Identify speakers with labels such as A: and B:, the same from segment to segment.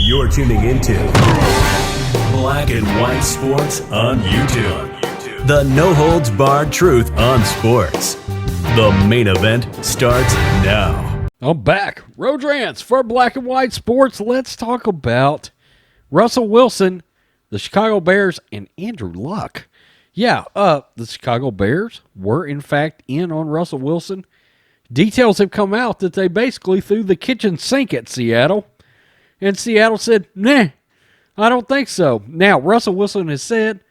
A: You're tuning into Black and White Sports on YouTube. The no-holds-barred truth on sports. The main event starts now.
B: I'm back. Rhodes Rants for Black and White Sports. Let's talk about Russell Wilson, the Chicago Bears, and Andrew Luck. Yeah, the Chicago Bears were, in fact, in on Russell Wilson. Details have come out that they basically threw the kitchen sink at Seattle. And Seattle said, nah, I don't think so. Now, Russell Wilson has said,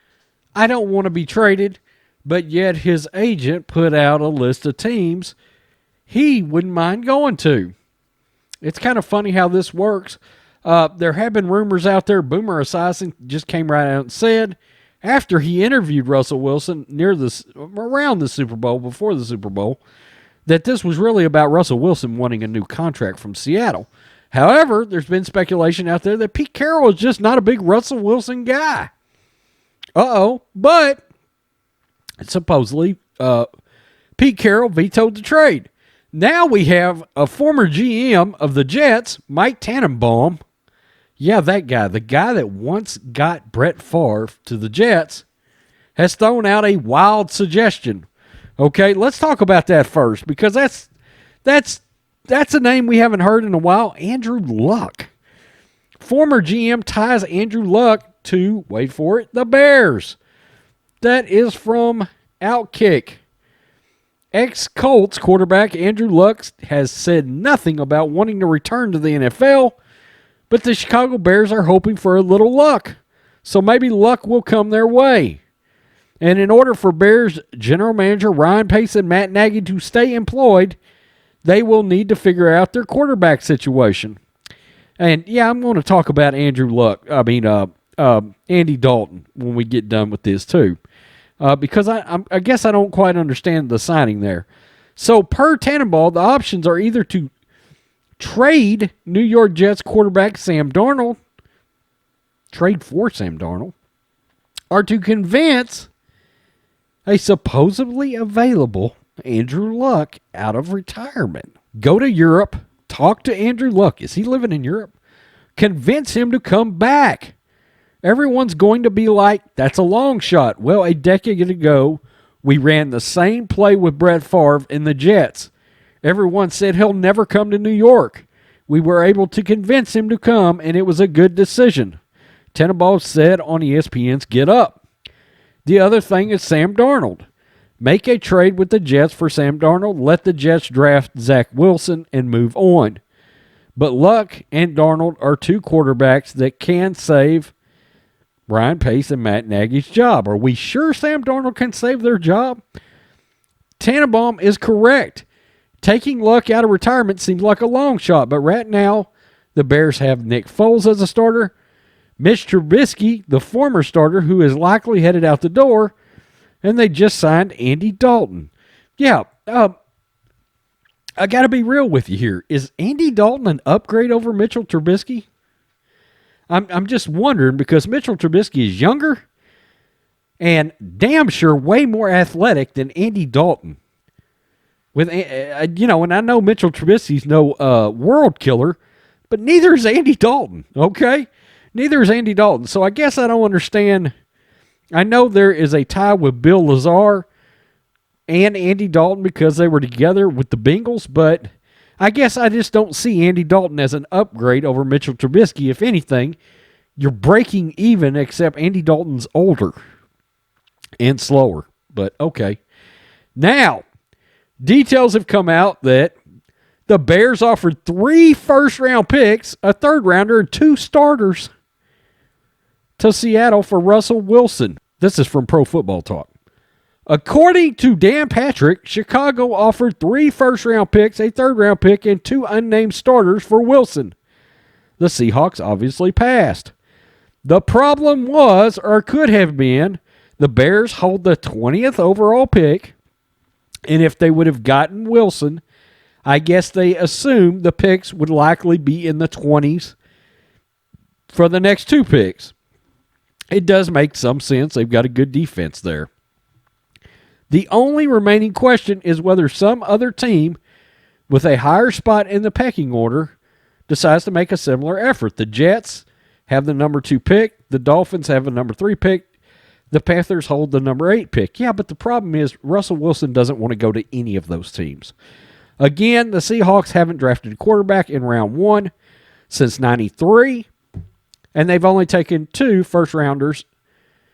B: I don't want to be traded, but yet his agent put out a list of teams he wouldn't mind going to. It's kind of funny how this works. There have been rumors out there. Boomer Esiason just came right out and said, after he interviewed Russell Wilson around the Super Bowl, before the Super Bowl, that this was really about Russell Wilson wanting a new contract from Seattle. However, there's been speculation out there that Pete Carroll is just not a big Russell Wilson guy. But supposedly Pete Carroll vetoed the trade. Now we have a former GM of the Jets, Mike Tannenbaum. Yeah, that guy, the guy that once got Brett Favre to the Jets, has thrown out a wild suggestion. Okay, let's talk about that first, because that's a name we haven't heard in a while. Andrew Luck. Former GM ties Andrew Luck to, wait for it, the Bears. That is from Outkick. Ex-Colts quarterback Andrew Luck has said nothing about wanting to return to the NFL, but the Chicago Bears are hoping for a little luck. So maybe luck will come their way. And in order for Bears general manager Ryan Pace and Matt Nagy to stay employed, they will need to figure out their quarterback situation. And yeah, I'm going to talk about Andy Dalton when we get done with this too. Because I guess I don't quite understand the signing there. So per Tannenbaum, the options are either to trade New York Jets quarterback Sam Darnold, trade for Sam Darnold, or to convince a supposedly available Andrew Luck out of retirement. Go to Europe, talk to Andrew Luck. Is he living in Europe? Convince him to come back. Everyone's going to be like, that's a long shot. Well, a decade ago, we ran the same play with Brett Favre in the Jets. Everyone said he'll never come to New York. We were able to convince him to come, and it was a good decision. Tannenbaum said on ESPN's Get Up. The other thing is Sam Darnold. Make a trade with the Jets for Sam Darnold. Let the Jets draft Zach Wilson and move on. But Luck and Darnold are two quarterbacks that can save Ryan Pace and Matt Nagy's job. Are we sure Sam Darnold can save their job? Tannenbaum is correct. Taking Luck out of retirement seems like a long shot, but right now the Bears have Nick Foles as a starter, Mitch Trubisky, the former starter, who is likely headed out the door, and they just signed Andy Dalton. Yeah, I got to be real with you here. Is Andy Dalton an upgrade over Mitchell Trubisky? I'm just wondering, because Mitchell Trubisky is younger and damn sure way more athletic than Andy Dalton. And I know Mitchell Trubisky's no world killer, but neither is Andy Dalton, okay? Neither is Andy Dalton. So I guess I don't understand. I know there is a tie with Bill Lazar and Andy Dalton because they were together with the Bengals, but I guess I just don't see Andy Dalton as an upgrade over Mitchell Trubisky. If anything, you're breaking even, except Andy Dalton's older and slower. But okay. Now, details have come out that the Bears offered 3 first-round picks, a third-rounder, and 2 starters to Seattle for Russell Wilson. This is from Pro Football Talk. According to Dan Patrick, Chicago offered 3 first-round picks, a third-round pick, and 2 unnamed starters for Wilson. The Seahawks obviously passed. The problem was, or could have been, the Bears hold the 20th overall pick, and if they would have gotten Wilson, I guess they assumed the picks would likely be in the 20s for the next 2 picks. It does make some sense. They've got a good defense there. The only remaining question is whether some other team with a higher spot in the pecking order decides to make a similar effort. The Jets have the number 2 pick. The Dolphins have a number 3 pick. The Panthers hold the number 8 pick. Yeah, but the problem is Russell Wilson doesn't want to go to any of those teams. Again, the Seahawks haven't drafted a quarterback in round 1 since 93, and they've only taken 2 first-rounders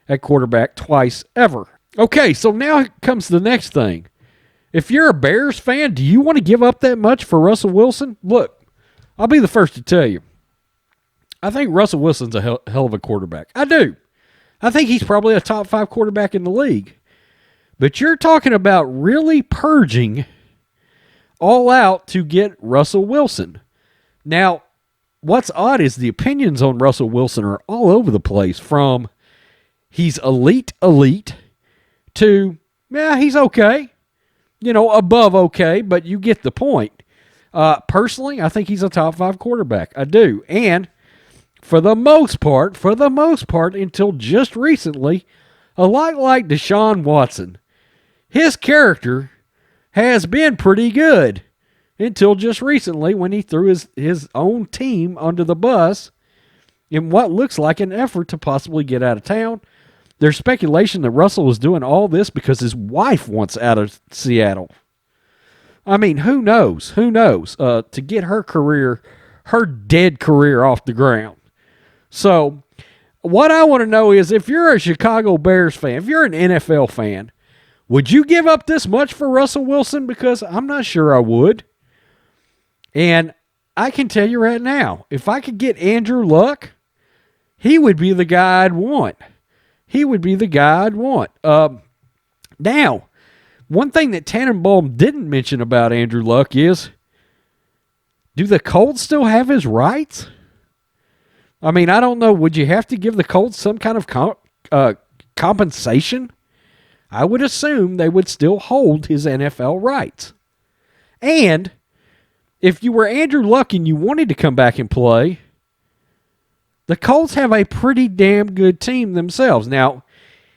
B: at quarterback twice ever. Okay, so now comes the next thing. If you're a Bears fan, do you want to give up that much for Russell Wilson? Look, I'll be the first to tell you. I think Russell Wilson's a hell of a quarterback. I do. I think he's probably a top 5 quarterback in the league. But you're talking about really purging all out to get Russell Wilson. Now, what's odd is the opinions on Russell Wilson are all over the place, from he's elite to, yeah, he's okay. Above okay, but you get the point. Personally, I think he's a top 5 quarterback. I do. And for the most part, until just recently, a lot like Deshaun Watson, his character has been pretty good until just recently when he threw his own team under the bus in what looks like an effort to possibly get out of town. There's speculation that Russell was doing all this because his wife wants out of Seattle. I mean, who knows? To get her dead career off the ground. So, what I want to know is, if you're a Chicago Bears fan, if you're an NFL fan, would you give up this much for Russell Wilson? Because I'm not sure I would. And I can tell you right now, if I could get Andrew Luck, he would be the guy I'd want. Now, one thing that Tannenbaum didn't mention about Andrew Luck is, do the Colts still have his rights? I mean, I don't know. Would you have to give the Colts some kind of compensation? I would assume they would still hold his NFL rights. And if you were Andrew Luck and you wanted to come back and play, the Colts have a pretty damn good team themselves. Now,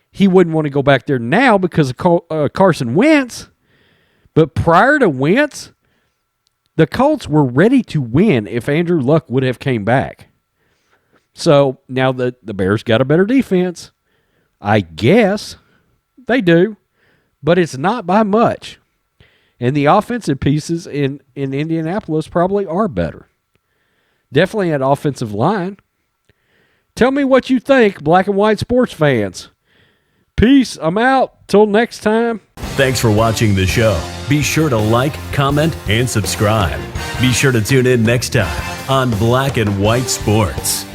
B: he wouldn't want to go back there now because of Carson Wentz, but prior to Wentz, the Colts were ready to win if Andrew Luck would have came back. So now the Bears got a better defense. I guess they do, but it's not by much. And the offensive pieces in Indianapolis probably are better. Definitely at offensive line. Tell me what you think, black and white sports fans. Peace. I'm out. Till next time.
A: Thanks for watching the show. Be sure to like, comment, and subscribe. Be sure to tune in next time on Black and White Sports.